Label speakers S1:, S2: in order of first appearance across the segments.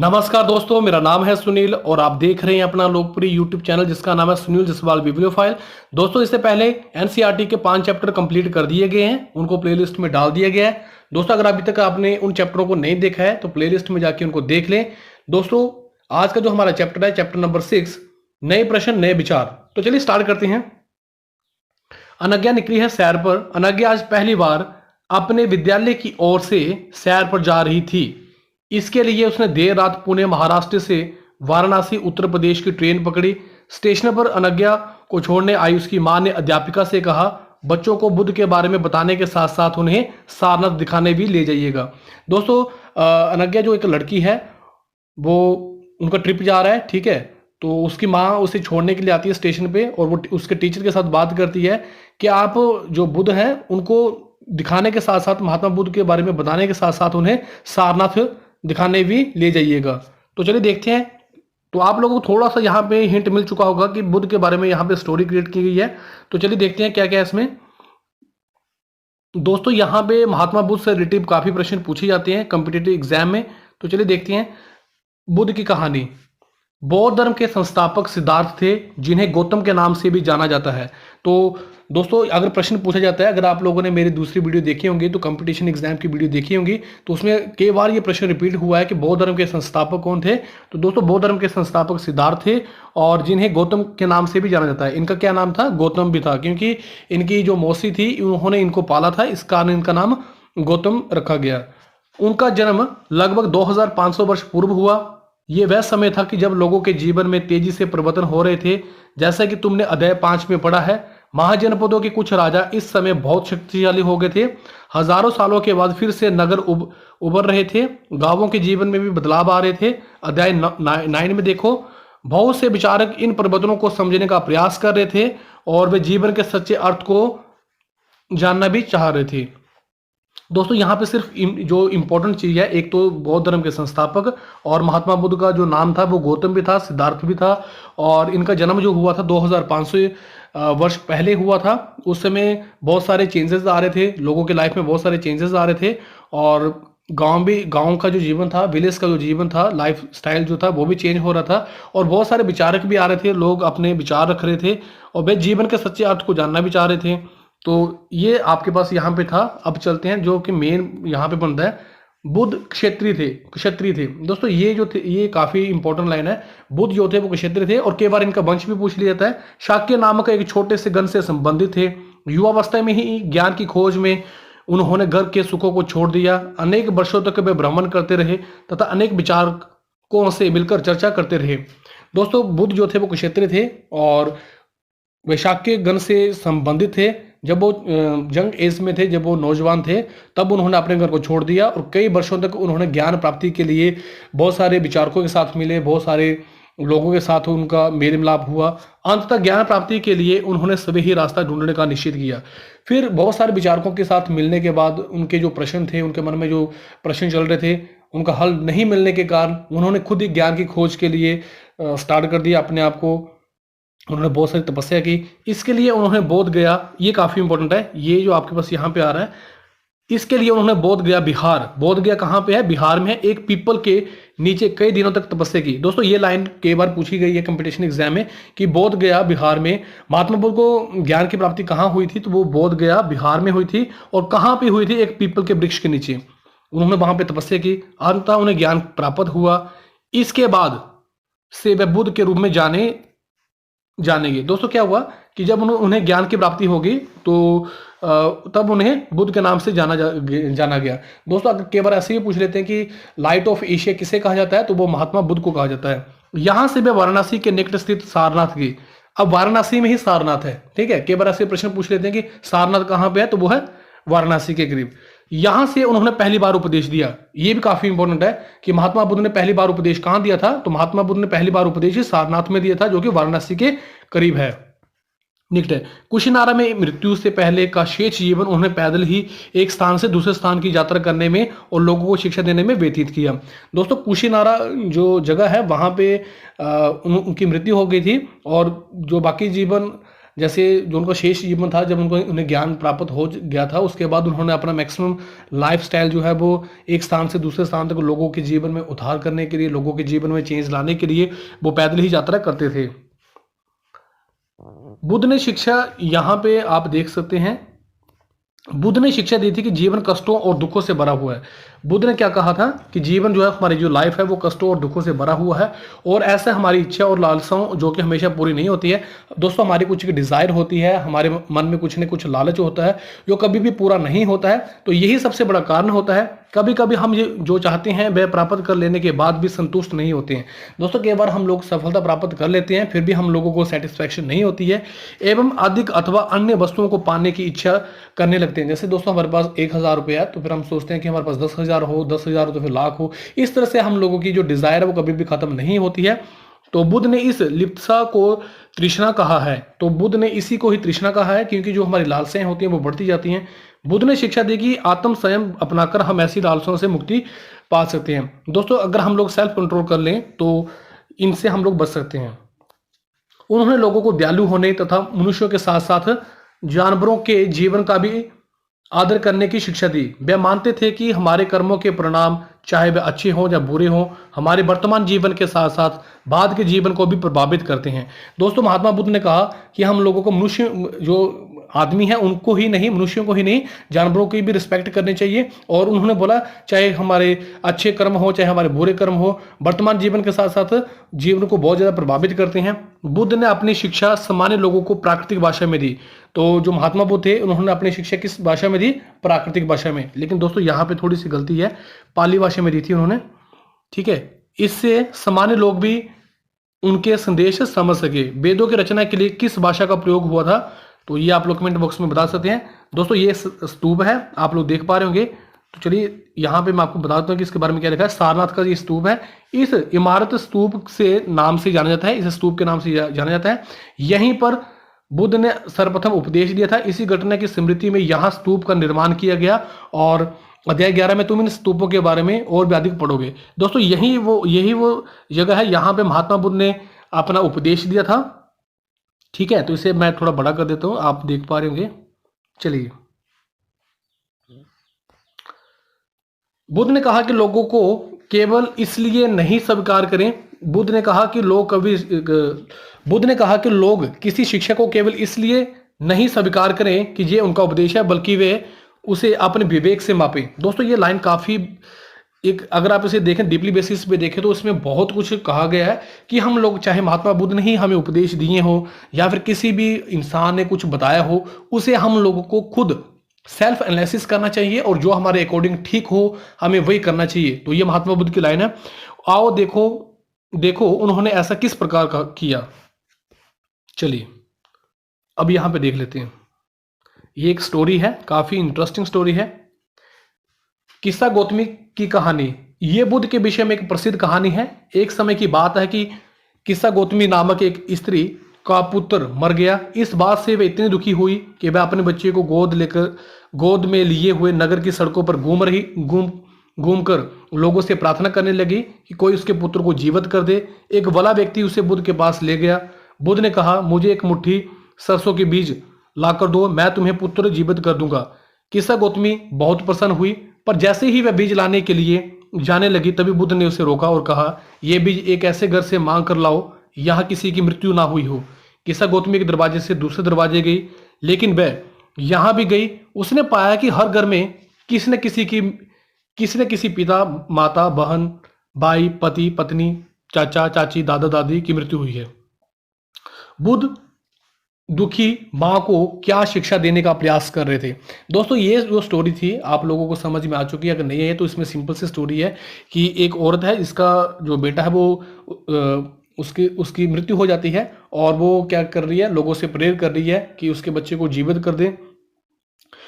S1: नमस्कार दोस्तों, मेरा नाम है सुनील और आप देख रहे हैं अपना लोकप्रिय यूट्यूब चैनल जिसका नाम है सुनील जसवाल बिब्लियोफाइल। दोस्तों, इससे पहले एनसीईआरटी के 5 चैप्टर कंप्लीट कर दिए गए हैं, उनको प्लेलिस्ट में डाल दिया गया है। दोस्तों, अगर अभी तक आपने उन चैप्टरों को नहीं देखा है तो प्लेलिस्ट में जाके उनको देख लें। दोस्तों, आज का जो हमारा चैप्टर है, चैप्टर नंबर 6, नए प्रश्न नए विचार। तो चलिए स्टार्ट करते हैं। अनज्ञा निकली है सैर पर। अनज्ञा आज पहली बार अपने विद्यालय की ओर से सैर पर जा रही थी। इसके लिए उसने देर रात पुणे महाराष्ट्र से वाराणसी उत्तर प्रदेश की ट्रेन पकड़ी। स्टेशन पर अनज्ञा को छोड़ने आई उसकी मां ने अध्यापिका से कहा, बच्चों को बुद्ध के बारे में बताने के साथ साथ उन्हें सारनाथ दिखाने भी ले जाइएगा। दोस्तों, अनज्ञा जो एक लड़की है, वो उनका ट्रिप जा रहा है, ठीक है। तो उसकी माँ उसे छोड़ने के लिए आती है स्टेशन पे और वो उसके टीचर के साथ बात करती है कि आप जो बुद्ध हैं उनको दिखाने के साथ साथ, महात्मा बुद्ध के बारे में बताने के साथ साथ उन्हें सारनाथ दिखाने भी ले जाइएगा। तो चलिए देखते हैं। तो आप लोगों को थोड़ा सा यहाँ पे हिंट मिल चुका होगा कि बुद्ध के बारे में यहाँ पे स्टोरी क्रिएट की गई है। तो चलिए देखते हैं क्या क्या है इसमें। दोस्तों, यहाँ पे महात्मा बुद्ध से रिलेटिव काफी प्रश्न पूछे जाते हैं कॉम्पिटिटिव एग्जाम में। तो चलिए देखते हैं बुद्ध की कहानी। बौद्ध धर्म के संस्थापक सिद्धार्थ थे, जिन्हें गौतम के नाम से भी जाना जाता है। तो दोस्तों, अगर प्रश्न पूछा जाता है, अगर आप लोगों ने मेरी दूसरी वीडियो देखी होंगी, तो कंपटीशन एग्जाम की वीडियो देखी होंगी, तो उसमें कई बार ये प्रश्न रिपीट हुआ है कि बौद्ध धर्म के संस्थापक कौन थे। तो दोस्तों, बौद्ध धर्म के संस्थापक सिद्धार्थ थे और जिन्हें गौतम के नाम से भी जाना जाता है। इनका क्या नाम था? गौतम भी था, क्योंकि इनकी जो मौसी थी उन्होंने इनको पाला था, इस कारण इनका नाम गौतम रखा गया। उनका जन्म लगभग 2500 वर्ष पूर्व हुआ। ये वह समय था कि जब लोगों के जीवन में तेजी से परिवर्तन हो रहे थे। जैसा कि तुमने अध्याय 5 में पढ़ा है, महाजनपदों के कुछ राजा इस समय बहुत शक्तिशाली हो गए थे। हजारों सालों के बाद फिर से नगर उभर रहे थे। गांवों के जीवन में भी बदलाव आ रहे थे। अध्याय 9 में देखो, बहुत से विचारक इन परिवर्तनों को समझने का प्रयास कर रहे थे और वे जीवन के सच्चे अर्थ को जानना भी चाह रहे थे। दोस्तों, यहाँ पे सिर्फ जो इंपॉर्टेंट चीज है, एक तो बौद्ध धर्म के संस्थापक और महात्मा बुद्ध का जो नाम था वो गौतम भी था, सिद्धार्थ भी था। और इनका जन्म जो हुआ था 2500 वर्ष पहले हुआ था। उस समय बहुत सारे चेंजेस आ रहे थे, लोगों के लाइफ में बहुत सारे चेंजेस आ रहे थे। और गांव का जो जीवन था, विलेज का जो जीवन था, लाइफ स्टाइल जो था वो भी चेंज हो रहा था। और बहुत सारे विचारक भी आ रहे थे, लोग अपने विचार रख रहे थे और वे जीवन के सच्चे अर्थ को जानना भी चाह रहे थे। तो ये आपके पास यहाँ पे था। अब चलते हैं जो कि मेन यहाँ पे बनता है। बुद्ध क्षत्रिय थे। दोस्तों, ये जो थे, ये काफी इंपॉर्टेंट लाइन है। बुद्ध जो थे वो क्षत्रिय थे और कई बार इनका वंश भी पूछ लिया जाता है। शाक्य नामक एक छोटे से गण से संबंधित थे। युवावस्था में ही ज्ञान की खोज में उन्होंने घर के सुखों को छोड़ दिया। अनेक वर्षों तक वे भ्रमण करते रहे तथा अनेक विचारकों से मिलकर चर्चा करते रहे। दोस्तों, बुद्ध जो थे वो क्षत्रिय थे और वे शाक्य गण से संबंधित थे। जब वो यंग एज में थे, जब वो नौजवान थे, तब उन्होंने अपने घर को छोड़ दिया और कई वर्षों तक उन्होंने ज्ञान प्राप्ति के लिए बहुत सारे विचारकों के साथ मिले, बहुत सारे लोगों के साथ उनका मेल मिलाप हुआ। अंततः ज्ञान प्राप्ति के लिए उन्होंने सभी ही रास्ता ढूंढने का निश्चित किया। फिर बहुत सारे विचारकों के साथ मिलने के बाद उनके जो प्रश्न थे, उनके मन में जो प्रश्न चल रहे थे, उनका हल नहीं मिलने के कारण उन्होंने खुद ही ज्ञान की खोज के लिए स्टार्ट कर दिया अपने आप को। उन्होंने बहुत सारी तपस्या की। इसके लिए उन्होंने बोध गया, ये काफी इंपॉर्टेंट है, ये जो आपके पास यहाँ पे आ रहा है, इसके लिए उन्होंने बोध गया बिहार। बोध गया कहाँ पे है? बिहार में है। एक पीपल के नीचे कई दिनों तक तपस्या की। दोस्तों, ये लाइन कई बार पूछी गई है कंपटीशन एग्जाम में कि बोध गया बिहार में महात्मा बुद्ध को ज्ञान की प्राप्ति कहाँ हुई थी? तो वो बोध गया बिहार में हुई थी। और कहाँ पे हुई थी? एक पीपल के वृक्ष के नीचे। उन्होंने वहां पे तपस्या की, अंततः उन्हें ज्ञान प्राप्त हुआ। इसके बाद से वे बुद्ध के रूप में जानेंगे। दोस्तों, क्या हुआ कि जब उन्हें ज्ञान की प्राप्ति होगी तो तब उन्हें बुद्ध के नाम से जाना गया। दोस्तों, अगर कई बार ऐसे भी पूछ लेते हैं कि लाइट ऑफ एशिया किसे कहा जाता है, तो वो महात्मा बुद्ध को कहा जाता है। यहां से वे वाराणसी के निकट स्थित सारनाथ गए। अब वाराणसी में ही सारनाथ है, ठीक है। कई बार ऐसे प्रश्न पूछ लेते हैं कि सारनाथ कहाँ पे है, तो वो है वाराणसी के करीब। यहां से उन्होंने पहली बार उपदेश दिया। ये भी काफी इंपॉर्टेंट है कि महात्मा बुद्ध ने पहली बार उपदेश कहां दिया था? तो महात्मा बुद्ध ने पहली बार उपदेश सारनाथ में दिया था, जो कि वाराणसी के करीब है, निकट है। कुशीनारा में मृत्यु से पहले का शेष जीवन उन्होंने पैदल ही एक स्थान से दूसरे स्थान की यात्रा करने में और लोगों को शिक्षा देने में व्यतीत किया। दोस्तों, कुशीनारा जो जगह है वहां पे उनकी मृत्यु हो गई थी और जो बाकी जीवन जैसे जो उनका शेष जीवन था, जब उन्हें ज्ञान प्राप्त हो गया था, उसके बाद उन्होंने अपना मैक्सिमम लाइफस्टाइल जो है वो एक स्थान से दूसरे स्थान तक लोगों के जीवन में उद्धार करने के लिए, लोगों के जीवन में चेंज लाने के लिए वो पैदल ही यात्रा करते थे। बुद्ध ने शिक्षा, यहाँ पे आप देख सकते हैं, बुद्ध ने शिक्षा दी थी कि जीवन कष्टों और दुखों से भरा हुआ है। बुद्ध ने क्या कहा था कि जीवन जो है, हमारी जो लाइफ है वो कष्टों और दुखों से भरा हुआ है, और ऐसे हमारी इच्छा और लालसाओं जो कि हमेशा पूरी नहीं होती है। दोस्तों, हमारी कुछ डिजायर होती है, हमारे मन में कुछ न कुछ लालच होता है जो कभी भी पूरा नहीं होता है। तो यही सबसे बड़ा कारण होता है। कभी कभी हम ये जो चाहते हैं वह प्राप्त कर लेने के बाद भी संतुष्ट नहीं होते हैं। दोस्तों, कई बार हम लोग सफलता प्राप्त कर लेते हैं, फिर भी हम लोगों को सेटिस्फैक्शन नहीं होती है, एवं अधिक अथवा अन्य वस्तुओं को पाने की इच्छा करने लगते हैं। जैसे दोस्तों, हमारे पास 1,000 रुपये है, तो फिर हम सोचते हैं कि हमारे पास 10,000 हो, 10,000 हो तो फिर लाख हो। इस तरह से हम लोगों की जो डिजायर है वो कभी भी खत्म नहीं होती है। तो बुद्ध ने इस लिप्सा को तृष्णा कहा है। तो बुद्ध ने इसी को ही तृष्णा कहा है, क्योंकि जो हमारी लालसाएं होती हैं वो बढ़ती जाती हैं। बुद्ध ने शिक्षा दी कि आत्म संयम अपनाकर हम ऐसी लालसाओं से मुक्ति पा सकते हैं। दोस्तों, अगर हम लोग सेल्फ कंट्रोल कर लें तो इनसे हम लोग बच सकते हैं। उन्होंने लोगों को दयालु होने तथा मनुष्यों के साथ साथ जानवरों के जीवन का भी आदर करने की शिक्षा दी। वे मानते थे कि हमारे कर्मों के परिणाम, चाहे वे अच्छे हों या बुरे हों, हमारे वर्तमान जीवन के साथ साथ बाद के जीवन को भी प्रभावित करते हैं। दोस्तों, महात्मा बुद्ध ने कहा कि हम लोगों को मनुष्य जो आदमी है उनको ही नहीं, मनुष्यों को ही नहीं, जानवरों की भी रिस्पेक्ट करनी चाहिए। और उन्होंने बोला चाहे हमारे अच्छे कर्म हो चाहे हमारे बुरे कर्म हो, वर्तमान जीवन के साथ साथ जीवन को बहुत ज़्यादा प्रभावित करते हैं। बुद्ध ने अपनी शिक्षा सामान्य लोगों को प्राकृतिक भाषा में दी। तो जो महात्मा बुद्ध थे उन्होंने अपनी शिक्षा किस भाषा में दी? प्राकृतिक भाषा में। लेकिन दोस्तों, यहाँ पे थोड़ी सी गलती है, पाली भाषा में दी थी उन्होंने, ठीक है। इससे सामान्य लोग भी उनके संदेश समझ सके। वेदों की रचना के लिए किस भाषा का प्रयोग हुआ था? तो ये आप लोग कमेंट बॉक्स में बता सकते हैं। दोस्तों, ये स्तूप है, आप लोग देख पा रहे होंगे। तो चलिए यहाँ पे मैं आपको बताता हूँ कि इसके बारे में क्या लिखा है। सारनाथ का ये स्तूप है। इस इमारत स्तूप से नाम से जाना जाता है, इस स्तूप के नाम से जाना जाता है। यहीं पर बुद्ध ने सर्वप्रथम उपदेश दिया था। इसी घटना की स्मृति में यहाँ स्तूप का निर्माण किया गया, और अध्याय 11 में तुम इन स्तूपों के बारे में और भी अधिक पढ़ोगे। दोस्तों, यही वो जगह है, यहाँ पे महात्मा बुद्ध ने अपना उपदेश दिया था, ठीक है। तो इसे मैं थोड़ा बड़ा कर देता हूं, आप देख पा रहे होंगे। चलिए, बुद्ध ने कहा कि लोगों को केवल इसलिए नहीं स्वीकार करें। बुद्ध ने कहा कि लोग किसी शिक्षा को केवल इसलिए नहीं स्वीकार करें कि ये उनका उपदेश है, बल्कि वे उसे अपने विवेक से मापें। दोस्तों, ये लाइन काफी अगर आप इसे देखें, डीपली बेसिस पे देखें, तो इसमें बहुत कुछ कहा गया है कि हम लोग, चाहे महात्मा बुद्ध ने ही हमें उपदेश दिए हो या फिर किसी भी इंसान ने कुछ बताया हो, उसे हम लोगों को खुद सेल्फ एनालिसिस करना चाहिए, और जो हमारे अकॉर्डिंग ठीक हो हमें वही करना चाहिए। तो ये महात्मा बुद्ध की लाइन है। आओ देखो उन्होंने ऐसा किस प्रकार का किया। चलिए, अब यहां पे देख लेते हैं। ये एक स्टोरी है, काफी इंटरेस्टिंग स्टोरी है। किस्सा गौतमी की कहानी। ये बुद्ध के विषय में एक प्रसिद्ध कहानी है। एक समय की बात है कि किस्सा गौतमी नामक एक स्त्री का पुत्र मर गया। इस बात से वे इतनी दुखी हुई कि वह अपने बच्चे को गोद में लिए हुए नगर की सड़कों पर घूमकर लोगों से प्रार्थना करने लगी कि कोई उसके पुत्र को जीवित कर दे। एक भला व्यक्ति उसे बुद्ध के पास ले गया। बुद्ध ने कहा, मुझे एक मुट्ठी सरसों के बीज लाकर दो, मैं तुम्हें पुत्र जीवित कर दूंगा। किस्सा गौतमी बहुत प्रसन्न हुई, पर जैसे ही वह बीज लाने के लिए जाने लगी, तभी बुद्ध ने उसे रोका और कहा, यह बीज एक ऐसे घर से मांग कर लाओ यहाँ किसी की मृत्यु ना हुई हो। किस्सा गौतमी के दरवाजे से दूसरे दरवाजे गई, लेकिन वह यहां भी गई। उसने पाया कि हर घर में किसी न किसी पिता, माता, बहन, भाई, पति, पत्नी, चाचा, चाची, दादा, दादी की मृत्यु हुई है। बुद्ध दुखी माँ को क्या शिक्षा देने का प्रयास कर रहे थे। दोस्तों, ये जो स्टोरी थी आप लोगों को समझ में आ चुकी है। अगर नहीं है तो इसमें सिंपल सी स्टोरी है कि एक औरत है, इसका जो बेटा है वो उसकी मृत्यु हो जाती है, और वो क्या कर रही है, लोगों से प्रेयर कर रही है कि उसके बच्चे को जीवित कर दें।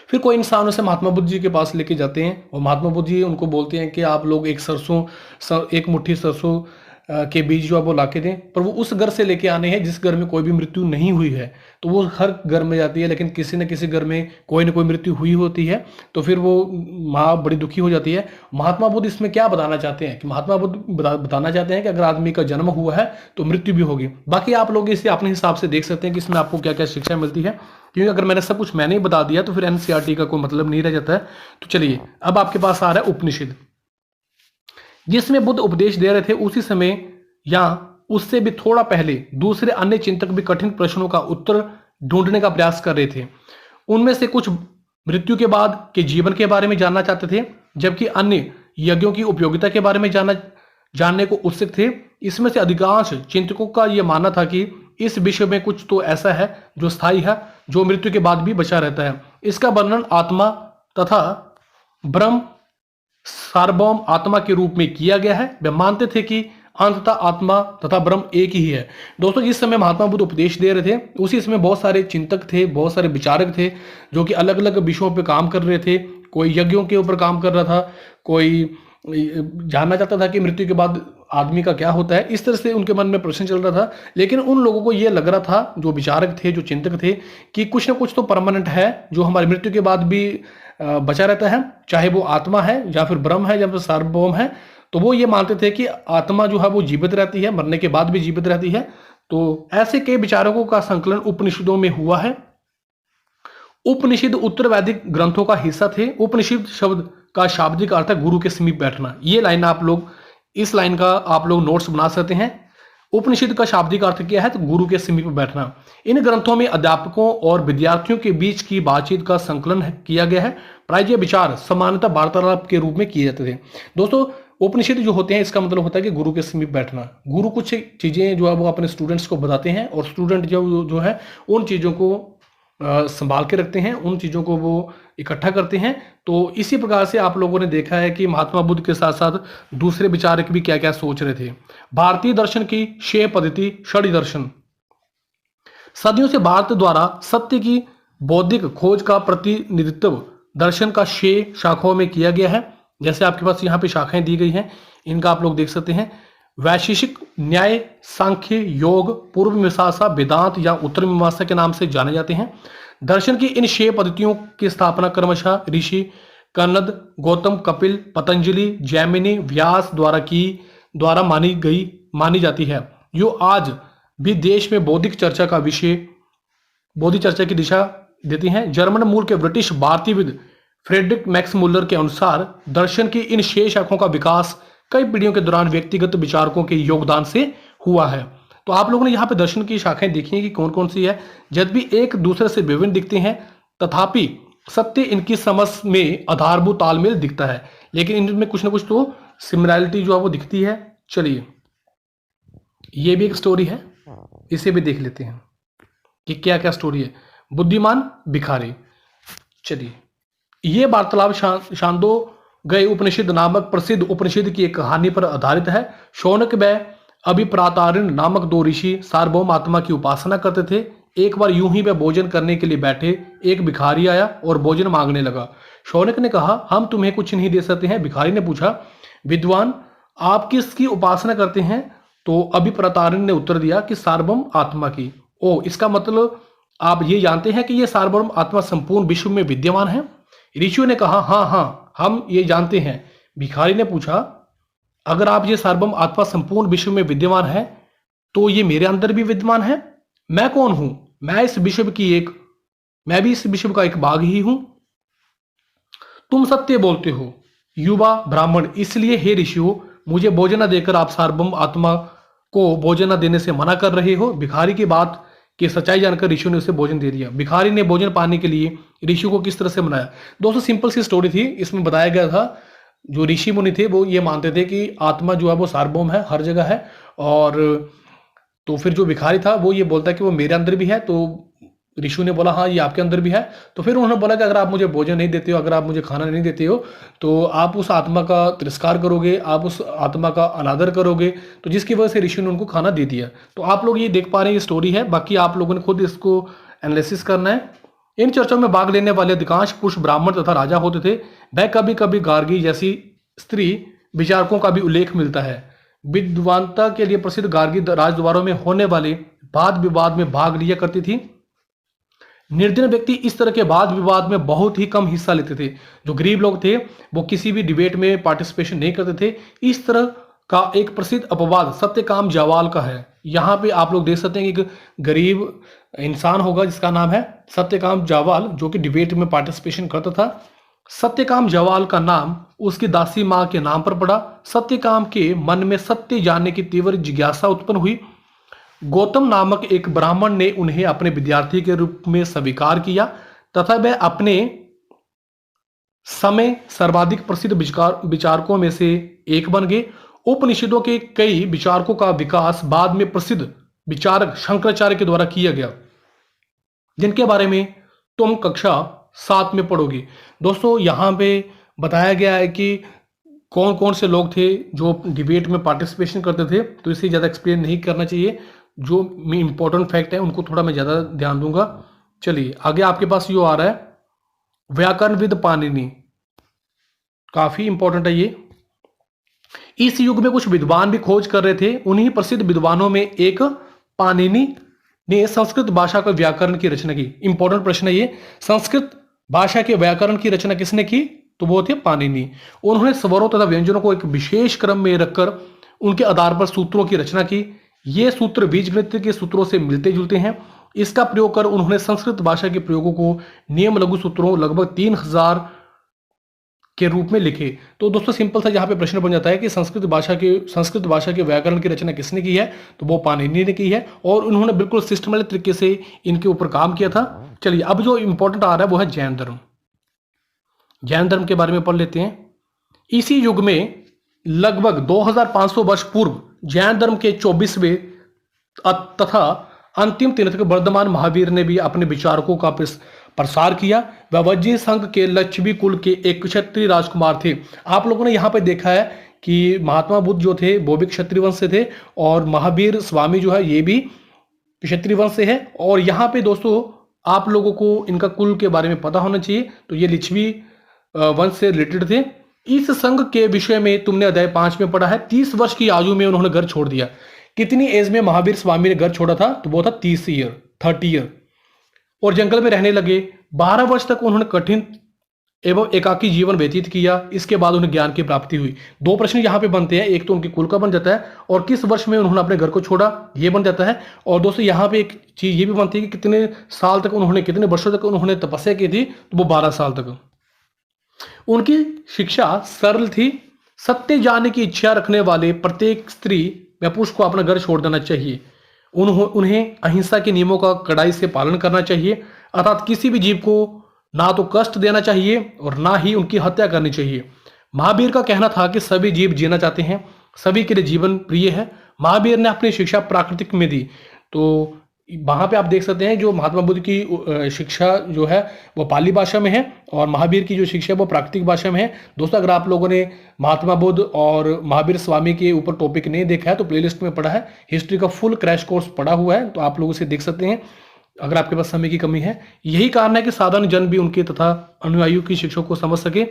S1: फिर कोई इंसान उसे महात्मा बुद्ध जी के पास लेके जाते हैं, और महात्मा बुद्ध जी उनको बोलते हैं कि आप लोग एक मुट्ठी सरसों के बीज जो है वो लाके दें, पर वो उस घर से लेके आने हैं जिस घर में कोई भी मृत्यु नहीं हुई है। तो वो हर घर में जाती है, लेकिन किसी न किसी घर में कोई ना कोई मृत्यु हुई होती है, तो फिर वो माँ बड़ी दुखी हो जाती है। महात्मा बुद्ध इसमें क्या बताना चाहते हैं कि महात्मा बुद्ध बताना चाहते हैं कि अगर आदमी का जन्म हुआ है तो मृत्यु भी होगी। बाकी आप लोग इसे अपने हिसाब से देख सकते हैं कि इसमें आपको क्या क्या शिक्षा मिलती है, क्योंकि अगर मैंने सब कुछ मैंने ही बता दिया तो फिर एनसीईआरटी का कोई मतलब नहीं रह जाता है। तो चलिए, अब आपके पास आ रहा है उपनिषद, जिसमें बुद्ध उपदेश दे रहे थे। उसी समय या उससे भी थोड़ा पहले दूसरे अन्य चिंतक भी कठिन प्रश्नों का उत्तर ढूंढने का प्रयास कर रहे थे। उनमें से कुछ मृत्यु के बाद के जीवन के बारे में जानना चाहते थे, जबकि अन्य यज्ञों की उपयोगिता के बारे में जानने को उत्सुक थे। इसमें से अधिकांश चिंतकों का यह मानना था कि इस विश्व में कुछ तो ऐसा है जो स्थायी है, जो मृत्यु के बाद भी बचा रहता है। इसका वर्णन आत्मा तथा ब्रह्म सार्वभौम आत्मा के रूप में किया गया है। वे मानते थे कि अंततः आत्मा तथा ब्रह्म एक ही है। दोस्तों, जिस समय महात्मा बुद्ध उपदेश दे रहे थे उसी समय बहुत सारे चिंतक थे, बहुत सारे विचारक थे, जो कि अलग अलग विषयों पर काम कर रहे थे। कोई यज्ञों के ऊपर काम कर रहा था, कोई जानना चाहता था कि मृत्यु के बाद आदमी का क्या होता है। इस तरह से उनके मन में प्रश्न चल रहा था। लेकिन उन लोगों को यह लग रहा था, जो विचारक थे, जो चिंतक थे, कि कुछ ना कुछ तो परमानेंट है जो हमारी मृत्यु के बाद भी बचा रहता है, चाहे वो आत्मा है या फिर ब्रह्म है या फिर सार्वभौम है। तो वो ये मानते थे कि आत्मा जो है वो जीवित रहती है, मरने के बाद भी जीवित रहती है। तो ऐसे कई विचारकों का संकलन उपनिषदों में हुआ है। उपनिषद उत्तर वैदिक ग्रंथों का हिस्सा थे। उपनिषद शब्द का शाब्दिक अर्थ है गुरु के समीप बैठना। ये लाइन आप लोग, इस लाइन का आप लोग नोट्स बना सकते हैं। उपनिषद का शाब्दिक अर्थ क्या है? तो गुरु के समीप बैठना। इन ग्रंथों में अध्यापकों और विद्यार्थियों के बीच की बातचीत का संकलन किया गया है। प्राय ये विचार सामान्यतः वार्तालाप के रूप में किए जाते थे। दोस्तों, उपनिषद जो होते हैं इसका मतलब होता है कि गुरु के समीप बैठना। गुरु कुछ चीजें जो है वो अपने स्टूडेंट्स को बताते हैं और स्टूडेंट जो है उन चीजों को संभाल के रखते हैं, उन चीजों को वो इकट्ठा करते हैं। तो इसी प्रकार से आप लोगों ने देखा है कि महात्मा बुद्ध के साथ साथ दूसरे विचारक भी क्या क्या सोच रहे थे। भारतीय दर्शन की 6 पद्धति षड् दर्शन। सदियों से भारत द्वारा सत्य की बौद्धिक खोज का प्रतिनिधित्व दर्शन का 6 शाखाओं में किया गया है। जैसे आपके पास यहाँ पे शाखाएं दी गई हैं, इनका आप लोग देख सकते हैं। वैशेषिक न्याय, सांख्य, योग, पूर्व मीमांसा, वेदांत या उत्तर मीमांसा के नाम से जाने जाते हैं। दर्शन की इन 6 पद्धतियों की स्थापना क्रमशः ऋषि कन्नद, गौतम, कपिल, पतंजलि, जैमिनी, व्यास द्वारा मानी जाती है, जो आज भी देश में बौद्धिक चर्चा की दिशा देती हैं। जर्मन मूल के ब्रिटिश भारतीयविद फ्रेडरिक मैक्स मुल्लर के अनुसार दर्शन की इन 6 शाखाओं का विकास कई पीढ़ियों के दौरान व्यक्तिगत विचारकों के योगदान से हुआ है। तो आप लोगों ने यहाँ पे दर्शन की शाखाएं देखी हैं कि कौन कौन सी है। जब भी एक दूसरे से विभिन्न दिखते हैं, तथापि सत्य इनकी समझ में आधारभूत तालमेल दिखता है, लेकिन इनमें कुछ ना कुछ तो सिमिलैरिटी जो है वो दिखती है। चलिए, ये भी एक स्टोरी है, इसे भी देख लेते हैं कि क्या क्या स्टोरी है। बुद्धिमान भिखारी। चलिए, ये वार्तालाप शांदो गए उपनिषद नामक प्रसिद्ध उपनिषद की एक कहानी पर आधारित है। शौनक व अभिप्रातारिण नामक 2 ऋषि सार्वभौम आत्मा की उपासना करते थे। एक बार यूं ही वे भोजन करने के लिए बैठे, एक भिखारी आया और भोजन मांगने लगा। शौनक ने कहा, हम तुम्हें कुछ नहीं दे सकते हैं। भिखारी ने पूछा, विद्वान, आप किसकी उपासना करते हैं? तो अभिप्रातारिण ने उत्तर दिया कि सार्वभौम आत्मा की। ओ, इसका मतलब आप ये जानते हैं कि ये सार्वभौम आत्मा संपूर्ण विश्व में विद्यमान है? ऋषियों ने कहा, हाँ, हम ये जानते हैं। भिखारी ने पूछा, अगर आप ये सार्वभौम आत्मा संपूर्ण विश्व में विद्यमान है तो ये मेरे अंदर भी विद्यमान है। मैं कौन हूं? मैं भी इस विश्व का एक भाग ही हूं। तुम सत्य बोलते हो युवा ब्राह्मण, इसलिए हे ऋषियों, मुझे भोजन न देकर आप सार्वभौम आत्मा को भोजन न देने से मना कर रहे हो। भिखारी की बात की सच्चाई जानकर ऋषियों ने उसे भोजन दे दिया। भिखारी ने भोजन पाने के लिए ऋषियों को किस तरह से मनाया? दोस्तों, सिंपल सी स्टोरी थी। इसमें बताया गया था, जो ऋषि मुनि थे वो ये मानते थे कि आत्मा जो है वो सार्वभौम है, हर जगह है। और तो फिर जो भिखारी था वो ये बोलता है कि वो मेरे अंदर भी है। तो ऋषि ने बोला, हाँ, ये आपके अंदर भी है। तो फिर उन्होंने बोला कि अगर आप मुझे भोजन नहीं देते हो, अगर आप मुझे खाना नहीं देते हो, तो आप उस आत्मा का तिरस्कार करोगे, आप उस आत्मा का अनादर करोगे। तो जिसकी वजह से ऋषि ने उनको खाना दे दिया। तो आप लोग ये देख पा रहे हैं, ये स्टोरी है। बाकी आप लोगों ने खुद इसको एनालिसिस करना है। इन चर्चाओं में भाग लेने वाले अधिकांश पुरुष ब्राह्मण तथा राजा होते थे। वह कभी कभी गार्गी जैसी स्त्री विचारकों का भी उल्लेख मिलता है। विद्वानता के लिए प्रसिद्ध गार्गी राजद्वारों में होने वाले वाद विवाद में भाग लिया करती थी। निर्धन व्यक्ति इस तरह के वाद विवाद में बहुत ही कम हिस्सा लेते थे। जो गरीब लोग थे वो किसी भी डिबेट में पार्टिसिपेशन नहीं करते थे। इस तरह का एक प्रसिद्ध अपवाद सत्यकाम जावाल का है। यहाँ पे आप लोग देख सकते हैं कि एक गरीब इंसान होगा जिसका नाम है सत्यकाम जावाल, जो कि डिबेट में पार्टिसिपेशन करता था। सत्यकाम जावाल का नाम उसकी दासी माँ के नाम पर पड़ा। सत्यकाम के मन में सत्य जानने की तीव्र जिज्ञासा उत्पन्न हुई। गौतम नामक एक ब्राह्मण ने उन्हें अपने विद्यार्थी के रूप में स्वीकार किया तथा वह अपने समय सर्वाधिक प्रसिद्ध विचारकों में से एक बन गए। उपनिषदों के कई विचारकों का विकास बाद में प्रसिद्ध विचारक शंकराचार्य के द्वारा किया गया, जिनके बारे में तुम कक्षा 7 में पढ़ोगे। दोस्तों यहाँ पे बताया गया है कि कौन कौन से लोग थे जो डिबेट में पार्टिसिपेशन करते थे, तो इसे ज़्यादा एक्सप्लेन नहीं करना चाहिए। जो इंपॉर्टेंट फैक्ट है उनको थोड़ा मैं ज़्यादा ध्यान दूंगा। चलिए आगे आपके पास यो आ रहा है व्याकरण विद पाणिनि, काफ़ी इंपॉर्टेंट है ये। इस युग में कुछ विद्वान भी खोज कर रहे थे। उन्हीं प्रसिद्ध विद्वानों में एक पाणिनि ने संस्कृत भाषा का व्याकरण की रचना की। इंपॉर्टेंट प्रश्न है ये, संस्कृत भाषा के व्याकरण की रचना किसने की? तो वो थे पाणिनि। उन्होंने स्वरों तथा व्यंजनों को एक विशेष क्रम में रखकर उनके आधार पर सूत्रों की रचना की। ये सूत्र बीजगणित के सूत्रों से मिलते जुलते हैं। इसका प्रयोग कर उन्होंने संस्कृत भाषा के प्रयोगों को नियम लघु सूत्रों लगभग 3000 के रूप में लिखे। तो दोस्तों सिंपल सा यहाँ पे प्रश्न बन जाता है कि संस्कृत भाषा के व्याकरण की रचना किसने की है? तो वो पाणिनि ने की है और उन्होंने बिल्कुल सिस्टमैटिक तरीके से इनके ऊपर काम किया था। चलिए अब जो इंपॉर्टेंट आ रहा है वो है जैन धर्म। जैन धर्म के बारे में पढ़ लेते हैं। इसी युग में लगभग 2500 वर्ष पूर्व जैन धर्म के 24वें तथा अंतिम तीर्थंकर वर्धमान महावीर ने भी अपने विचारकों का प्रसार किया। वह वज्जी संघ के लक्ष्मी कुल के एक क्षत्रिय राजकुमार थे। आप लोगों ने यहाँ पे देखा है कि महात्मा बुद्ध जो थे वो भी क्षत्रिय वंश से थे और महावीर स्वामी जो है ये भी क्षत्रिय वंश से है। और यहाँ पे दोस्तों आप लोगों को इनका कुल के बारे में पता होना चाहिए। तो ये लिच्छवी वंश से रिलेटेड थे। इस संघ के विषय में तुमने अध्याय 5 में पढ़ा है। 30 वर्ष की आयु में उन्होंने घर छोड़ दिया। कितनी एज में महावीर स्वामी ने घर छोड़ा था? तो वो था 30 ईयर और जंगल में रहने लगे। 12 वर्ष तक उन्होंने कठिन एवं एकाकी जीवन व्यतीत किया। इसके बाद उन्हें ज्ञान की प्राप्ति हुई। 2 प्रश्न यहाँ पे बनते हैं, एक तो उनके कुल का बन जाता है और किस वर्ष में उन्होंने अपने घर को छोड़ा ये बन जाता है। और दोस्तों यहाँ पे एक चीज ये भी बनती है कि कितने साल तक उन्होंने, कितने वर्षों तक उन्होंने तपस्या की थी? तो वो 12 साल तक। उनकी शिक्षा सरल थी। सत्य जानने की इच्छा रखने वाले प्रत्येक स्त्री या पुरुष को अपना घर छोड़ देना चाहिए। उन्हें अहिंसा के नियमों का कड़ाई से पालन करना चाहिए, अर्थात किसी भी जीव को ना तो कष्ट देना चाहिए और ना ही उनकी हत्या करनी चाहिए। महावीर का कहना था कि सभी जीव जीना चाहते हैं, सभी के लिए जीवन प्रिय है। महावीर ने अपनी शिक्षा प्राकृतिक में दी। तो वहाँ पे आप देख सकते हैं जो महात्मा बुद्ध की शिक्षा जो है वो पाली भाषा में है और महावीर की जो शिक्षा है वो प्राकृतिक भाषा में है। दोस्तों अगर आप लोगों ने महात्मा बुद्ध और महावीर स्वामी के ऊपर टॉपिक नहीं देखा है तो प्लेलिस्ट में पढ़ा है, हिस्ट्री का फुल क्रैश कोर्स पढ़ा हुआ है, तो आप लोग उसे देख सकते हैं अगर आपके पास समय की कमी है। यही कारण है कि साधारण जन भी उनके तथा अनुयायियों की शिक्षा को समझ सके।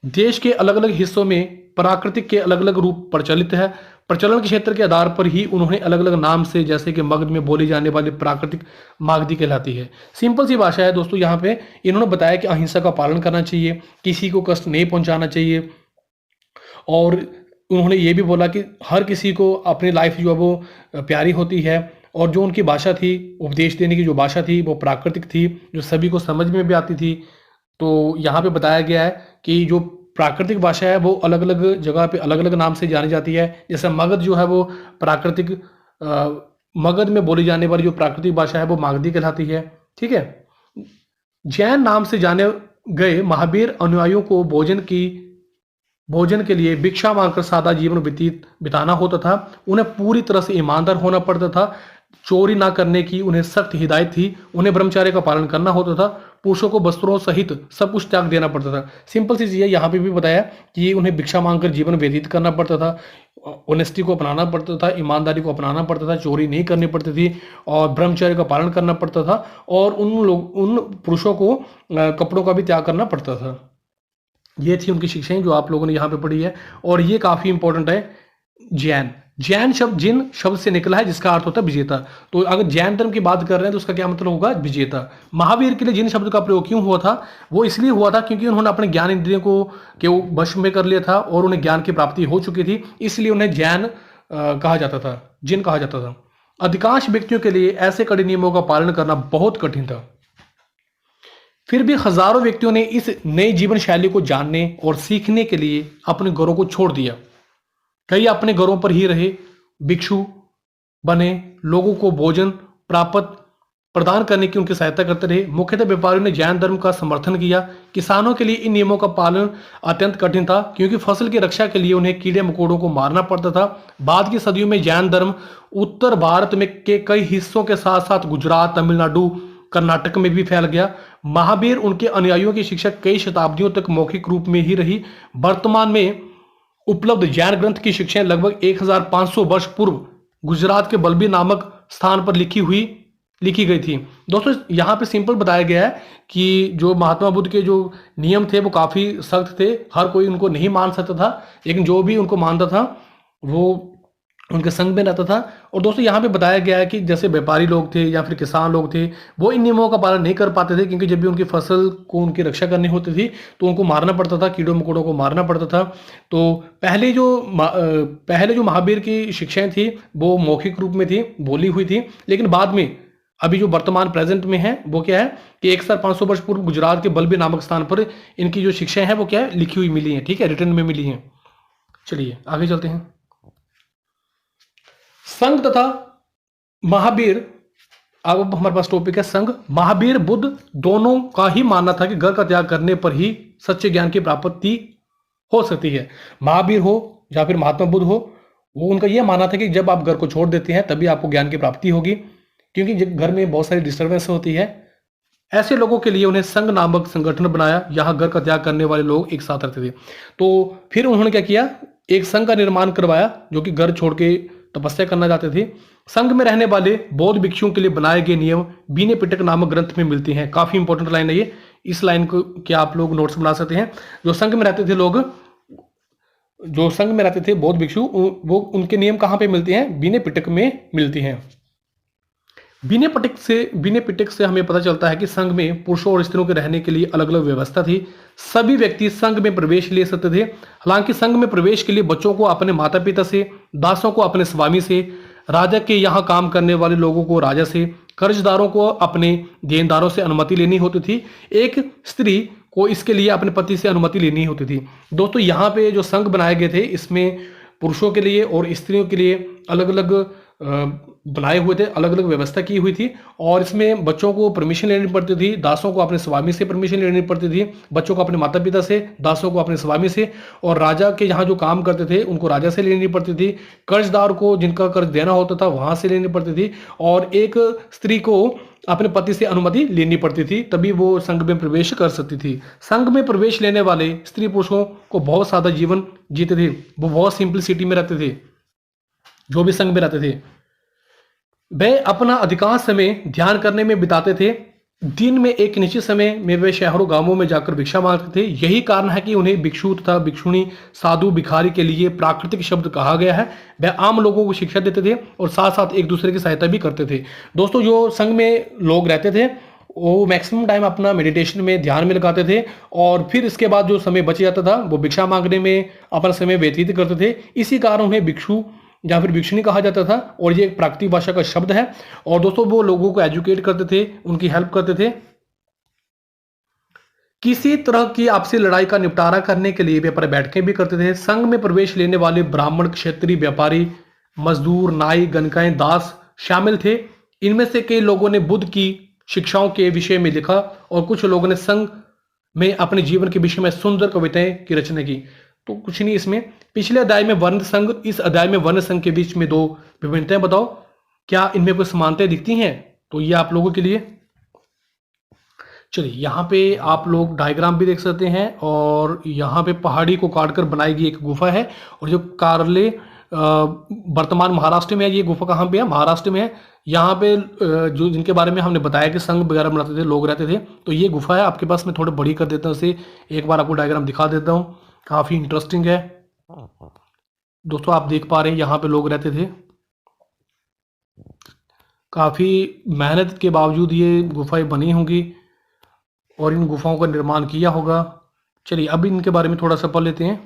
S1: देश के अलग अलग हिस्सों में प्राकृतिक के अलग अलग रूप प्रचलित है। प्रचलन के क्षेत्र के आधार पर ही उन्होंने अलग अलग नाम से, जैसे कि मगध में बोली जाने वाली प्राकृतिक मागधी कहलाती है। सिंपल सी भाषा है दोस्तों। यहाँ पे इन्होंने बताया कि अहिंसा का पालन करना चाहिए, किसी को कष्ट नहीं पहुंचाना चाहिए और उन्होंने ये भी बोला कि हर किसी को अपनी लाइफ जो है वो प्यारी होती है और जो उनकी भाषा थी, उपदेश देने की जो भाषा थी वो प्राकृतिक थी, जो सभी को समझ में भी आती थी। तो यहाँ पे बताया गया है कि जो प्राकृतिक भाषा है वो अलग अलग जगह पे अलग अलग नाम से जानी जाती है। जैसे मगध जो है वो प्राकृतिक, मगध में बोली जाने वाली जो प्राकृतिक भाषा है वो मागधी कहलाती है। ठीक है। जैन नाम से जाने गए महावीर अनुयायियों को भोजन के लिए भिक्षा मांगकर सादा जीवन बिताना होता था। उन्हें पूरी तरह से ईमानदार होना पड़ता था। चोरी ना करने की उन्हें सख्त हिदायत थी। उन्हें ब्रह्मचर्य का पालन करना होता था। पुरुषों को वस्त्रों सहित सब कुछ त्याग देना पड़ता था। सिंपल सी चीज़ है, यहाँ पे भी बताया कि उन्हें भिक्षा मांगकर जीवन व्यतीत करना पड़ता था। ऑनेस्टी को अपनाना पड़ता था, ईमानदारी को अपनाना पड़ता था, चोरी नहीं करनी पड़ती थी और ब्रह्मचर्य का पालन करना पड़ता था। और उन पुरुषों को कपड़ों का भी त्याग करना पड़ता था। ये थी उनकी शिक्षाएं जो आप लोगों ने यहाँ पे पढ़ी है और ये काफ़ी इंपॉर्टेंट है। जैन, जैन शब्द जिन शब्द से निकला है जिसका अर्थ होता है विजेता। तो अगर जैन धर्म की बात कर रहे हैं तो उसका क्या मतलब होगा, विजेता। महावीर के लिए जिन शब्द का प्रयोग क्यों हुआ था, वो इसलिए हुआ था क्योंकि उन्होंने अपने ज्ञान इंद्रियों को के वश में कर लिया था और उन्हें ज्ञान की प्राप्ति हो चुकी थी, इसलिए उन्हें जैन कहा जाता था, जिन कहा जाता था। अधिकांश व्यक्तियों के लिए ऐसे कड़े नियमों का पालन करना बहुत कठिन था। फिर भी हजारों व्यक्तियों ने इस नई जीवन शैली को जानने और सीखने के लिए अपने घरों को छोड़ दिया। कई अपने घरों पर ही रहे, भिक्षु बने, लोगों को भोजन प्राप्त प्रदान करने की उनकी सहायता करते रहे। मुख्यतः व्यापारियों ने जैन धर्म का समर्थन किया। किसानों के लिए इन नियमों का पालन अत्यंत कठिन था क्योंकि फसल की रक्षा के लिए उन्हें कीड़े मकोड़ों को मारना पड़ता था। बाद की सदियों में जैन धर्म उत्तर भारत में के कई हिस्सों के साथ साथ गुजरात, तमिलनाडु, कर्नाटक में भी फैल गया। महावीर उनके अनुयायियों की शिक्षा कई शताब्दियों तक मौखिक रूप में ही रही। वर्तमान में उपलब्ध जैन ग्रंथ की शिक्षाएं लगभग 1500 वर्ष पूर्व गुजरात के बल्बी नामक स्थान पर लिखी गई थी। दोस्तों यहाँ पे सिंपल बताया गया है कि जो महात्मा बुद्ध के जो नियम थे वो काफ़ी सख्त थे, हर कोई उनको नहीं मान सकता था, लेकिन जो भी उनको मानता था वो उनके संग में रहता था। और दोस्तों यहाँ पे बताया गया है कि जैसे व्यापारी लोग थे या फिर किसान लोग थे, वो इन नियमों का पालन नहीं कर पाते थे क्योंकि जब भी उनकी फसल को उनकी रक्षा करनी होती थी तो उनको मारना पड़ता था, कीड़ों मकोड़ों को मारना पड़ता था। तो पहले जो महावीर की शिक्षाएं थी वो मौखिक रूप में थी, बोली हुई थी, लेकिन बाद में अभी जो वर्तमान प्रेजेंट में है वो क्या है कि 1500 वर्ष पूर्व गुजरात के बल्बी नामक स्थान पर इनकी जो शिक्षाएं हैं वो क्या है, लिखी हुई मिली है, ठीक है, रिटर्न में मिली है। चलिए आगे चलते हैं। संघ तथा महावीर, अब हमारे पास टॉपिक है संघ। महावीर बुद्ध दोनों का ही मानना था कि घर का त्याग करने पर ही सच्चे ज्ञान की प्राप्ति हो सकती है। महावीर हो या फिर महात्मा बुद्ध हो, वो उनका यह मानना था कि जब आप घर को छोड़ देते हैं तभी आपको ज्ञान की प्राप्ति होगी, क्योंकि घर में बहुत सारी डिस्टर्बेंस होती है। ऐसे लोगों के लिए उन्हें संघ नामक संगठन बनाया, यहाँ घर का त्याग करने वाले लोग एक साथ रहते थे। तो फिर उन्होंने क्या किया, एक संघ का निर्माण करवाया जो कि घर छोड़ के तपस्या करना चाहते थे। संघ में रहने वाले बौद्ध भिक्षुओं के लिए बनाए गए नियम विनय पिटक नामक ग्रंथ में मिलते हैं। काफी इंपॉर्टेंट लाइन है ये, इस लाइन को क्या आप लोग नोट्स बना सकते हैं। जो संघ में रहते थे लोग, जो संघ में रहते थे बौद्ध भिक्षु, वो उनके नियम कहाँ पे मिलते हैं, विनय पिटक में मिलते हैं। विनय पिटक से हमें पता चलता है कि संघ में पुरुषों और स्त्रियों के रहने के लिए अलग अलग व्यवस्था थी। सभी व्यक्ति संघ में प्रवेश ले सकते थे। हालांकि संघ में प्रवेश के लिए बच्चों को अपने माता पिता से, दासों को अपने स्वामी से, राजा के यहाँ काम करने वाले लोगों को राजा से, कर्जदारों को अपने देनदारों से अनुमति लेनी होती थी। एक स्त्री को इसके लिए अपने पति से अनुमति लेनी होती थी। दोस्तों यहाँ पे जो संघ बनाए गए थे इसमें पुरुषों के लिए और स्त्रियों के लिए अलग अलग बनाए हुए थे, अलग अलग व्यवस्था की हुई थी। और इसमें बच्चों को परमिशन लेनी पड़ती थी, दासों को अपने स्वामी से परमिशन लेनी पड़ती थी, बच्चों को अपने माता पिता से, दासों को अपने स्वामी से, और राजा के यहाँ जो काम करते थे उनको राजा से लेनी पड़ती थी। कर्जदार को जिनका कर्ज देना होता था वहां से लेनी पड़ती थी। और एक स्त्री को अपने पति से अनुमति लेनी पड़ती थी, तभी वो संघ में प्रवेश कर सकती थी। संघ में प्रवेश लेने वाले स्त्री पुरुषों को बहुत सादा जीवन जीते थे, वो बहुत सिंपलिसिटी में रहते थे। जो भी संघ में रहते थे वे अपना अधिकांश समय ध्यान करने में बिताते थे। दिन में एक निश्चित समय में वे शहरों गांवों में जाकर भिक्षा मांगते थे। यही कारण है कि उन्हें भिक्षु तथा भिक्षुणी, साधु, भिखारी के लिए प्राकृतिक शब्द कहा गया है। वे आम लोगों को शिक्षा देते थे और साथ साथ एक दूसरे की सहायता भी करते थे। दोस्तों जो संघ में लोग रहते थे वो मैक्सिमम टाइम अपना मेडिटेशन में, ध्यान में लगाते थे, और फिर इसके बाद जो समय बच जाता था वो भिक्षा मांगने में अपना समय व्यतीत करते थे। इसी कारण उन्हें भिक्षु या फिर भिक्षुणी कहा जाता था, और ये एक प्राकृतिक भाषा का शब्द है। और दोस्तों वो लोगों को एजुकेट करते थे, उनकी हेल्प करते थे। किसी तरह की आपसी लड़ाई का निपटारा करने के लिए वे पर बैठकें भी करते थे। संघ में प्रवेश लेने वाले ब्राह्मण, क्षत्रिय, व्यापारी, मजदूर, नाई, गणकाएं, दास शामिल थे। इनमें से कई लोगों ने बुद्ध की शिक्षाओं के विषय में लिखा और कुछ लोगों ने संघ में अपने जीवन के विषय में सुंदर कविताएं की रचना की। तो कुछ नहीं इसमें। पिछले अध्याय में वर्ण संघ, इस अध्याय में वर्ण संघ के बीच में दो विभिन्नताएं बताओ, क्या इनमें कोई समानताएं दिखती हैं? तो ये आप लोगों के लिए। चलिए यहाँ पे आप लोग डायग्राम भी देख सकते हैं, और यहाँ पे पहाड़ी को काटकर बनाई गई एक गुफा है। और जो कारले वर्तमान महाराष्ट्र में है, ये गुफा कहाँ पे है? महाराष्ट्र में है। यहाँ पे जो जिनके बारे में हमने बताया कि संघ वगैरह बनाते थे, लोग रहते थे, तो ये गुफा है आपके पास। मैं थोड़ी बड़ी कर देता हूँ इसे, एक बार आपको डायग्राम दिखा देता हूँ, काफ़ी इंटरेस्टिंग है। दोस्तों आप देख पा रहे हैं यहाँ पे लोग रहते थे। काफ़ी मेहनत के बावजूद ये गुफाएं बनी होंगी और इन गुफाओं का निर्माण किया होगा। चलिए अब इनके बारे में थोड़ा सा पढ़ लेते हैं।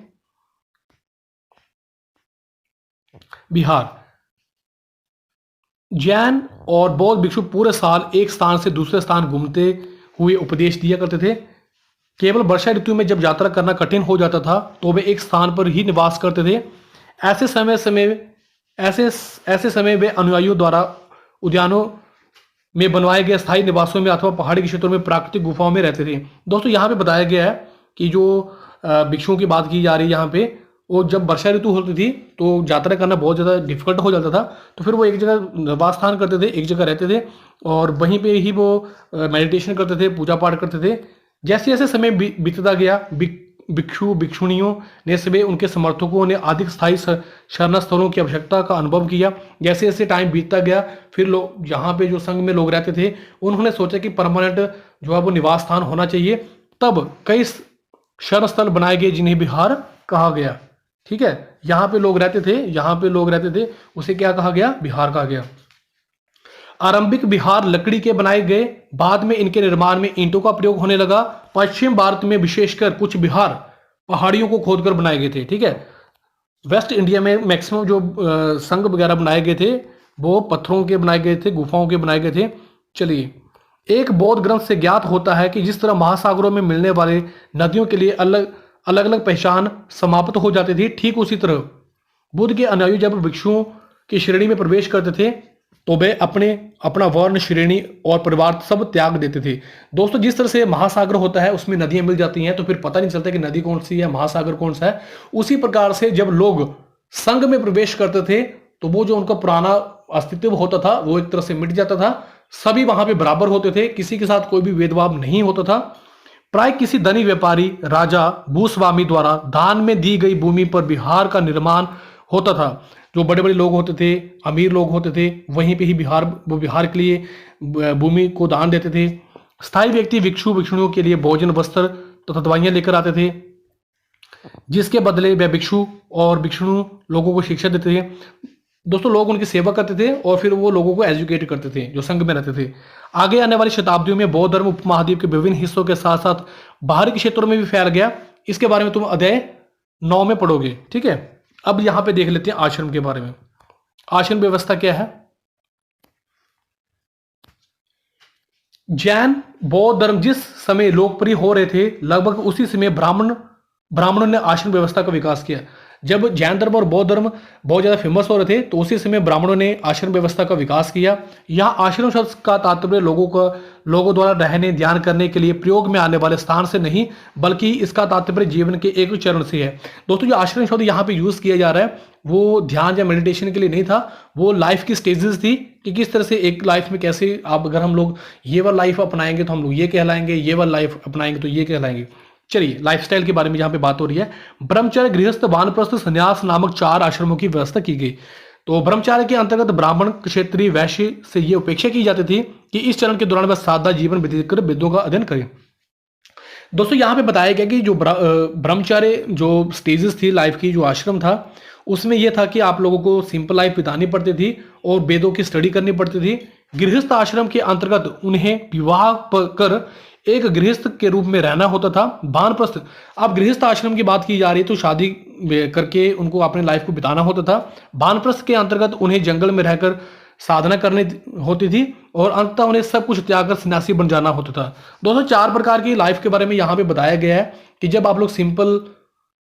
S1: बिहार। जैन और बौद्ध भिक्षु पूरे साल एक स्थान से दूसरे स्थान घूमते हुए उपदेश दिया करते थे। केवल वर्षा ऋतु में जब यात्रा करना कठिन हो जाता था तो वे एक स्थान पर ही निवास करते थे। ऐसे समय वे अनुयायियों द्वारा उद्यानों में बनवाए गए स्थायी निवासों में अथवा पहाड़ी के क्षेत्रों में प्राकृतिक गुफाओं में रहते थे। दोस्तों यहाँ पे बताया गया है कि जो भिक्षुओं की बात की जा रही है यहाँ पे, वो जब वर्षा ऋतु होती थी तो यात्रा करना बहुत ज़्यादा डिफिकल्ट हो जाता था, तो फिर वो एक जगह निवास स्थान करते थे, एक जगह रहते थे और वहीं पे ही वो मेडिटेशन करते थे, पूजा पाठ करते थे। जैसे जैसे समय बीतता गया भिक्षु भिक्षुणियों ने सभी उनके समर्थकों ने अधिक स्थायी शरण स्थलों की आवश्यकता का अनुभव किया। जैसे जैसे टाइम बीतता गया फिर लोग यहाँ पे जो संघ में लोग रहते थे उन्होंने सोचा कि परमानेंट जो है वो निवास स्थान होना चाहिए। तब कई शरण स्थल बनाए गए जिन्हें बिहार कहा गया। ठीक है, यहाँ पे लोग रहते थे, उसे क्या कहा गया? बिहार कहा गया। आरंभिक बिहार लकड़ी के बनाए गए, बाद में इनके निर्माण में ईंटों का प्रयोग होने लगा। पश्चिम भारत में विशेषकर कुछ बिहार पहाड़ियों को खोदकर बनाए गए थे। ठीक है, वेस्ट इंडिया में मैक्सिमम जो संघ वगैरह बनाए गए थे वो पत्थरों के बनाए गए थे, गुफाओं के बनाए गए थे। चलिए, एक बौद्ध ग्रंथ से ज्ञात होता है कि जिस तरह महासागरों में मिलने वाले नदियों के लिए अलग अलग पहचान समाप्त हो जाती थी, ठीक उसी तरह बुद्ध के अनुयायी जब भिक्षुओं की श्रेणी में प्रवेश करते थे तो वे अपना वर्ण, श्रेणी और परिवार सब त्याग देते थे। दोस्तों जिस तरह से महासागर होता है उसमें नदियां मिल जाती हैं तो फिर पता नहीं चलता कि नदी कौन सी है, महासागर कौन सा है। उसी प्रकार से जब लोग संघ में प्रवेश करते थे तो वो जो उनका पुराना अस्तित्व होता था वो एक तरह से मिट जाता था। सभी वहां पे बराबर होते थे, किसी के साथ कोई भी भेदभाव नहीं होता था। प्राय किसी धनी व्यापारी, राजा, भूस्वामी द्वारा दान में दी गई भूमि पर बिहार का निर्माण होता था। जो बड़े बड़े लोग होते थे, अमीर लोग होते थे, वहीं पे ही बिहार के लिए भूमि को दान देते थे। स्थायी व्यक्ति भिक्षु भिक्षुणियों के लिए भोजन, वस्त्र तथा दवाइयां लेकर आते थे, जिसके बदले वे भिक्षु और भिक्षुणु लोगों को शिक्षा देते थे। दोस्तों लोग उनकी सेवा करते थे और फिर वो लोगों को एजुकेट करते थे जो संघ में रहते थे। आगे आने वाली शताब्दियों में बौद्ध धर्म उपमहाद्वीप के विभिन्न हिस्सों के साथ साथ बाहरी के क्षेत्रों में भी फैल गया। इसके बारे में तुम अध्याय 9 में पढ़ोगे। ठीक है, अब यहां पे देख लेते हैं आश्रम के बारे में। आश्रम व्यवस्था क्या है? जैन बौद्ध धर्म जिस समय लोकप्रिय हो रहे थे लगभग उसी समय ब्राह्मणों ने आश्रम व्यवस्था का विकास किया। जब जैन धर्म और बौद्ध धर्म बहुत ज़्यादा फेमस हो रहे थे तो उसी समय ब्राह्मणों ने आश्रम व्यवस्था का विकास किया। यहाँ आश्रम शब्द का तात्पर्य लोगों द्वारा रहने, ध्यान करने के लिए प्रयोग में आने वाले स्थान से नहीं बल्कि इसका तात्पर्य जीवन के एक चरण से है। दोस्तों जो आश्रम शब्द यहाँ पे यूज किया जा रहा है वो ध्यान या मेडिटेशन के लिए नहीं था, वो लाइफ की स्टेजेस थी कि किस तरह से एक लाइफ में कैसे आप, अगर हम लोग ये वाला लाइफ अपनाएंगे तो हम लोग ये कहलाएंगे, ये वाला लाइफ अपनाएंगे तो ये कहलाएंगे। चलिए लाइफस्टाइल के बारे में यहाँ पे बात हो रही है। ब्रह्मचर्य, गृहस्थ, वानप्रस्थ, संन्यास नामक 4 आश्रमों की व्यवस्था की गई। तो ब्रह्मचार्य के अंतर्गत ब्राह्मण, क्षत्रिय, वैश्य से ये अपेक्षा की जाती थी कि इस चरण के दौरान वह सादा जीवन व्यतीत कर वेदों का अध्ययन करें। दोस्तों यहाँ पे बताया गया कि जो ब्रह्मचार्य जो स्टेजेस थी लाइफ की, जो आश्रम था उसमें यह था कि आप लोगों को सिंपल लाइफ बितानी पड़ती थी और वेदों की स्टडी करनी पड़ती थी। गृहस्थ आश्रम के अंतर्गत उन्हें विवाह कर एक गृहस्थ के रूप में रहना होता था। वानप्रस्थ, अब गृहस्थ आश्रम की बात की जा रही है तो शादी करके उनको अपने लाइफ को बिताना होता था। वानप्रस्थ के अंतर्गत उन्हें जंगल में रहकर साधना करनी होती थी और अंततः उन्हें सब कुछ त्याग कर सन्यासी बन जाना होता था। दोस्तों 4 प्रकार की लाइफ के बारे में यहाँ पे बताया गया है कि जब आप लोग सिंपल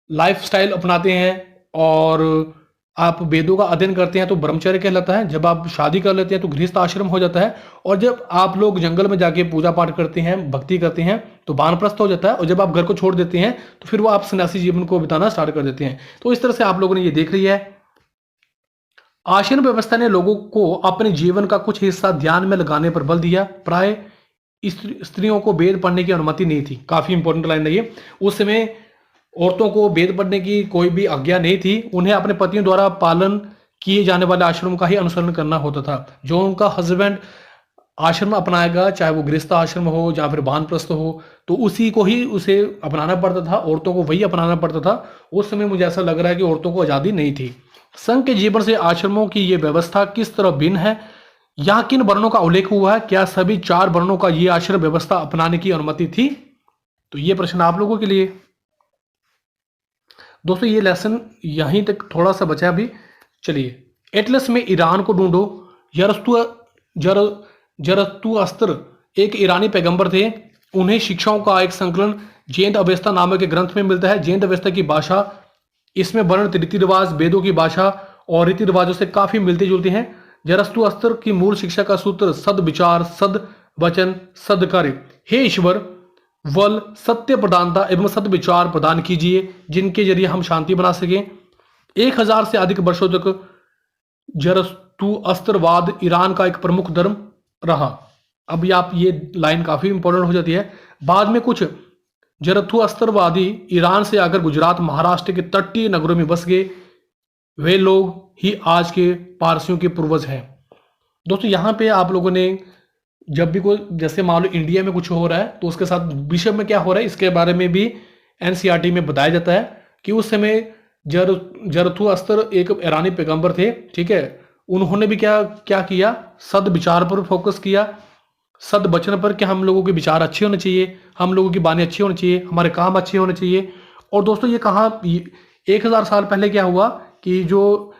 S1: लाइफ स्टाइल अपनाते हैं और आप वेदों का अध्ययन करते हैं तो ब्रह्मचर्य कहलाता है। जब आप शादी कर लेते हैं तो गृहस्थ आश्रम हो जाता है और जब आप लोग जंगल में जाके पूजा पाठ करते हैं, भक्ति करते हैं तो वानप्रस्थ हो जाता है और जब आप घर को छोड़ देते हैं तो फिर वो आप सन्यासी जीवन को बिताना स्टार्ट कर देते हैं। तो इस तरह से आप लोगों ने ये देख लिया है। आश्रम व्यवस्था ने लोगों को अपने जीवन का कुछ हिस्सा ध्यान में लगाने पर बल दिया। प्राय स्त्रियों को वेद पढ़ने की अनुमति नहीं थी। काफी इंपॉर्टेंट लाइन है ये। उस समय औरतों को वेद पढ़ने की कोई भी आज्ञा नहीं थी। उन्हें अपने पतियों द्वारा पालन किए जाने वाले आश्रम का ही अनुसरण करना होता था। जो उनका हस्बैंड आश्रम अपनाएगा, चाहे वो गृहस्थ आश्रम हो या फिर वानप्रस्थ हो, तो उसी को ही उसे अपनाना पड़ता था, औरतों को वही अपनाना पड़ता था। उस समय मुझे ऐसा लग रहा है कि औरतों को आज़ादी नहीं थी। संघ के जीवन से आश्रमों की ये व्यवस्था किस तरह भिन्न है? यहाँ किन वर्णों का उल्लेख हुआ है? क्या सभी 4 वर्णों का ये आश्रम व्यवस्था अपनाने की अनुमति थी? तो ये प्रश्न आप लोगों के लिए। दोस्तों ये लेसन यहीं तक थोड़ा सा बचा अभी। चलिए, एटलस में ईरान को ढूंढो। जरतुअस्त्र एक ईरानी पैगंबर थे। उन्हें शिक्षाओं का एक संकलन जैन अवेस्ता नामक एक ग्रंथ में मिलता है। जैन अवेस्ता की भाषा, इसमें वर्ण रीति रिवाज वेदों की भाषा और रीति रिवाजों से काफी मिलती जुलती हैं। जरतुअस्त्र की मूल शिक्षा का सूत्र सद विचार, सद वचन, सदकार्य। हे ईश्वर, बल, सत्य प्रधानता एवं सत्य विचार प्रदान कीजिए, जिनके जरिए हम शांति बना सकें। 1000 से अधिक वर्षों तक जरतुअस्त्रवाद ईरान का एक प्रमुख धर्म रहा। अब आप ये लाइन काफी इंपॉर्टेंट हो जाती है। बाद में कुछ जरतुअस्त्रवादी ईरान से आकर गुजरात, महाराष्ट्र के तटीय नगरों में बस गए। वे लोग ही आज के पारसियों के पूर्वज हैं। दोस्तों यहाँ पे आप लोगों ने जब भी कोई, जैसे मान लो इंडिया में कुछ हो रहा है तो उसके साथ विश्व में क्या हो रहा है इसके बारे में भी एनसीईआरटी में बताया जाता है कि उस समय जरथुअस्त्र एक ईरानी पैगंबर थे, ठीक है। उन्होंने भी क्या क्या किया, सद विचार पर फोकस किया, सद वचन पर कि हम लोगों के विचार अच्छे होने चाहिए, हम लोगों की बातें अच्छी होनी चाहिए, हमारे काम अच्छे होने चाहिए। और दोस्तों ये कहाँ 1000 साल पहले क्या हुआ कि जो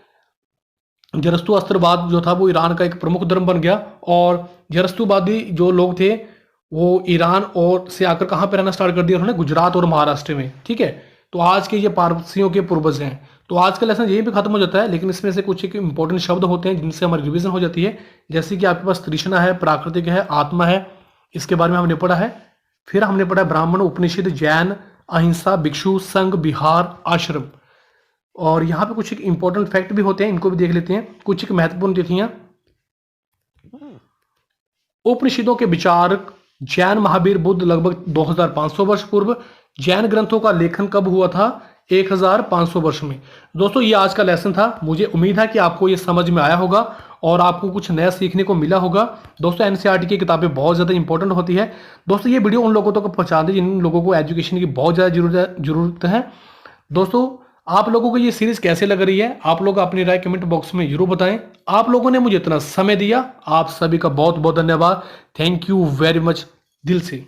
S1: जरस्तुअस्त्रवाद जो था वो ईरान का एक प्रमुख धर्म बन गया। और जरस्तुवादी जो लोग थे वो ईरान और से आकर कहाँ पे रहना स्टार्ट कर दिया उन्होंने, गुजरात और महाराष्ट्र में, ठीक है। तो आज के ये पारसियों के पूर्वज हैं। तो आज का लेसन यही पे खत्म हो जाता है, लेकिन इसमें से कुछ एक इंपॉर्टेंट शब्द होते हैं जिनसे हमारी रिवीजन हो जाती है। जैसे कि आपके पास तृष्णा है, प्राकृतिक है, आत्मा है, इसके बारे में हमने पढ़ा है। फिर हमने पढ़ा ब्राह्मण, उपनिषद, जैन, अहिंसा, भिक्षु, संघ, विहार, आश्रम। और यहाँ पे कुछ एक इंपॉर्टेंट फैक्ट भी होते हैं, इनको भी देख लेते हैं। कुछ एक महत्वपूर्ण तिथियां, उपनिषदों के विचारक जैन महावीर बुद्ध लगभग 2500 वर्ष पूर्व। जैन ग्रंथों का लेखन कब हुआ था? 1500 वर्ष में। दोस्तों ये आज का लेसन था। मुझे उम्मीद है कि आपको ये समझ में आया होगा और आपको कुछ नया सीखने को मिला होगा। दोस्तों एनसीईआरटी की किताबें बहुत ज़्यादा इंपॉर्टेंट होती है। दोस्तों ये वीडियो उन लोगों तक पहुंचा दें जिन लोगों को एजुकेशन की बहुत ज़्यादा जरूरत है। दोस्तों आप लोगों को ये सीरीज कैसे लग रही है, आप लोग अपनी राय कमेंट बॉक्स में जरूर बताएं। आप लोगों ने मुझे इतना समय दिया, आप सभी का बहुत बहुत धन्यवाद। थैंक यू वेरी मच दिल से।